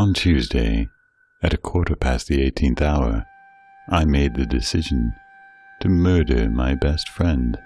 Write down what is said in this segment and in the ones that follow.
On Tuesday, at 18:15 hour, I made the decision to murder my best friend.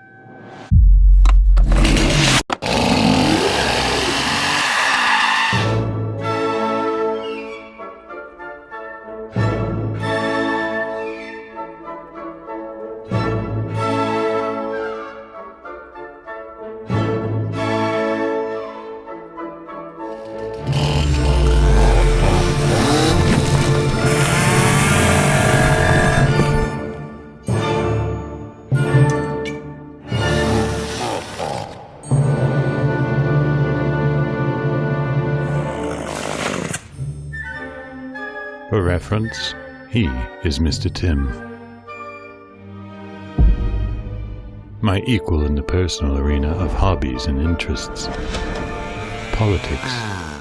For reference, he is Mr. Tim. My equal in the personal arena of hobbies and interests, politics,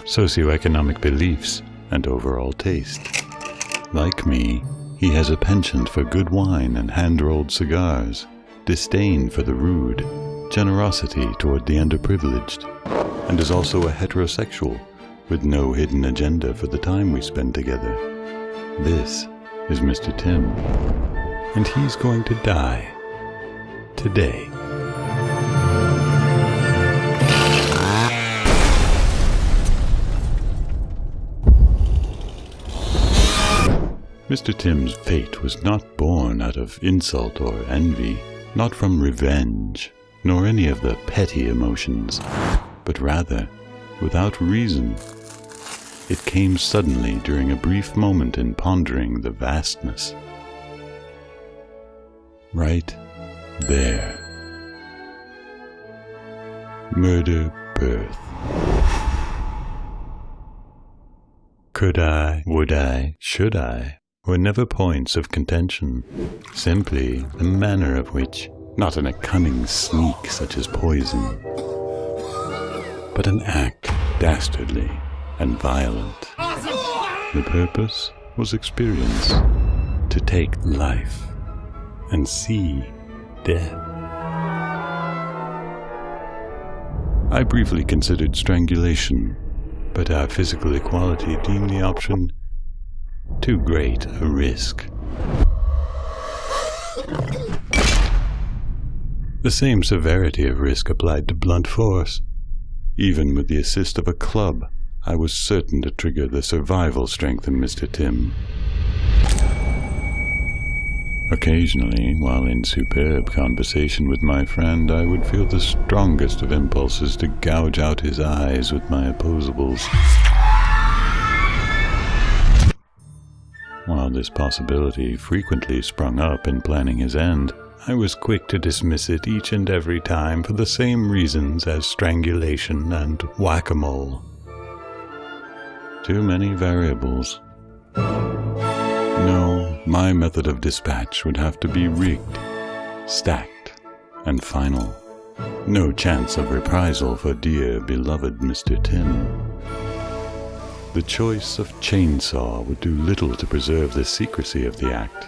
socioeconomic beliefs, and overall taste. Like me, he has a penchant for good wine and hand-rolled cigars, disdain for the rude, generosity toward the underprivileged, and is also a heterosexual with no hidden agenda for the time we spend together. This is Mr. Tim, and he's going to die today. Mr. Tim's fate was not born out of insult or envy, not from revenge, nor any of the petty emotions, but rather without reason. It came suddenly during a brief moment in pondering the vastness. Right there. Murder birth. Could I, would I, should I, were never points of contention, simply the manner of which, not in a cunning sneak such as poison, but an act dastardly and violent. The purpose was experience, to take life and see death. I briefly considered strangulation, but our physical equality deemed the option too great a risk. The same severity of risk applied to blunt force. Even with the assist of a club, I was certain to trigger the survival strength in Mr. Tim. Occasionally, while in superb conversation with my friend, I would feel the strongest of impulses to gouge out his eyes with my opposables. While this possibility frequently sprung up in planning his end, I was quick to dismiss it each and every time for the same reasons as strangulation and whack-a-mole. Too many variables. No, my method of dispatch would have to be rigged, stacked, and final. No chance of reprisal for dear, beloved Mr. Tim. The choice of chainsaw would do little to preserve the secrecy of the act,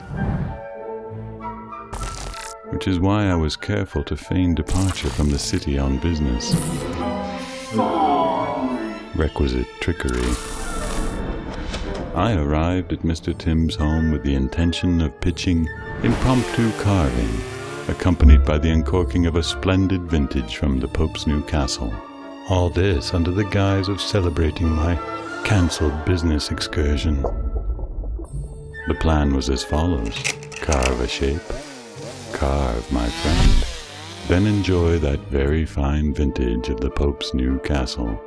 which is why I was careful to feign departure from the city on business. Requisite trickery. I arrived at Mr. Tim's home with the intention of pitching impromptu carving, accompanied by the uncorking of a splendid vintage from the Pope's new castle. All this under the guise of celebrating my cancelled business excursion. The plan was as follows: carve a shape, carve my friend, then enjoy that very fine vintage of the Pope's new castle.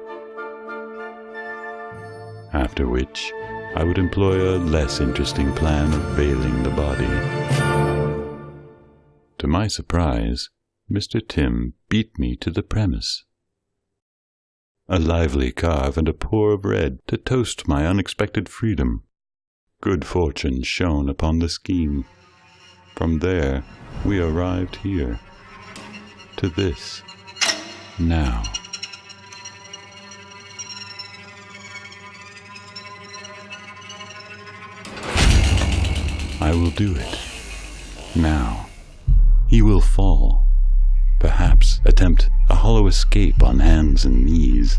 After which, I would employ a less interesting plan of veiling the body. To my surprise, Mr. Tim beat me to the premise. A lively carve and a pour of red to toast my unexpected freedom. Good fortune shone upon the scheme. From there, we arrived here, to this, now. I will do it. Now. He will fall. Perhaps attempt a hollow escape on hands and knees.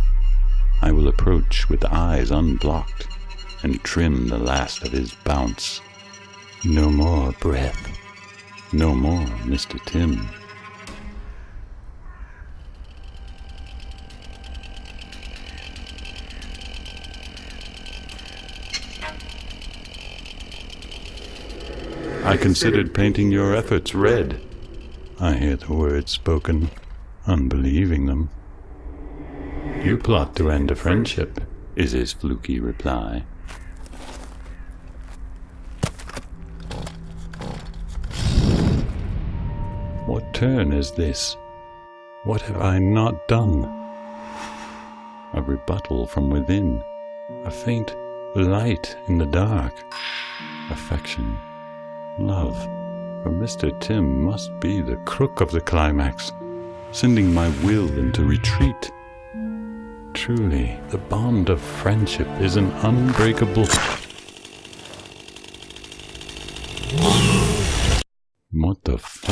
I will approach with eyes unblocked and trim the last of his bounce. No more breath. No more Mr. Tim. I considered painting your efforts red. I hear the words spoken, unbelieving them. You plot to end a friendship, is his fluky reply. What turn is this? What have I not done? A rebuttal from within, a faint light in the dark. Affection, love, for Mr. Tim must be the crook of the climax, sending my will into retreat. Truly, the bond of friendship is an unbreakable... What the fuck?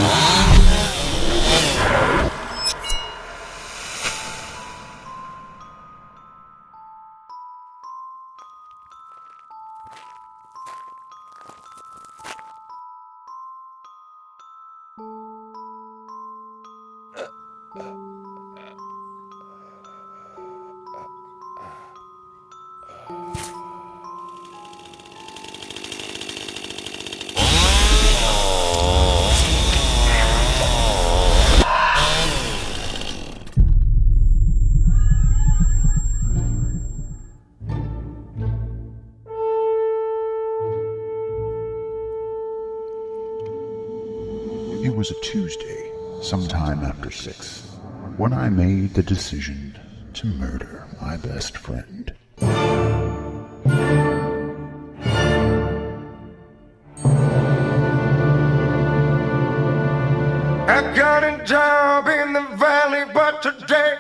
It was a Tuesday, sometime after 6, when I made the decision to murder my best friend. I got a job in the valley, but today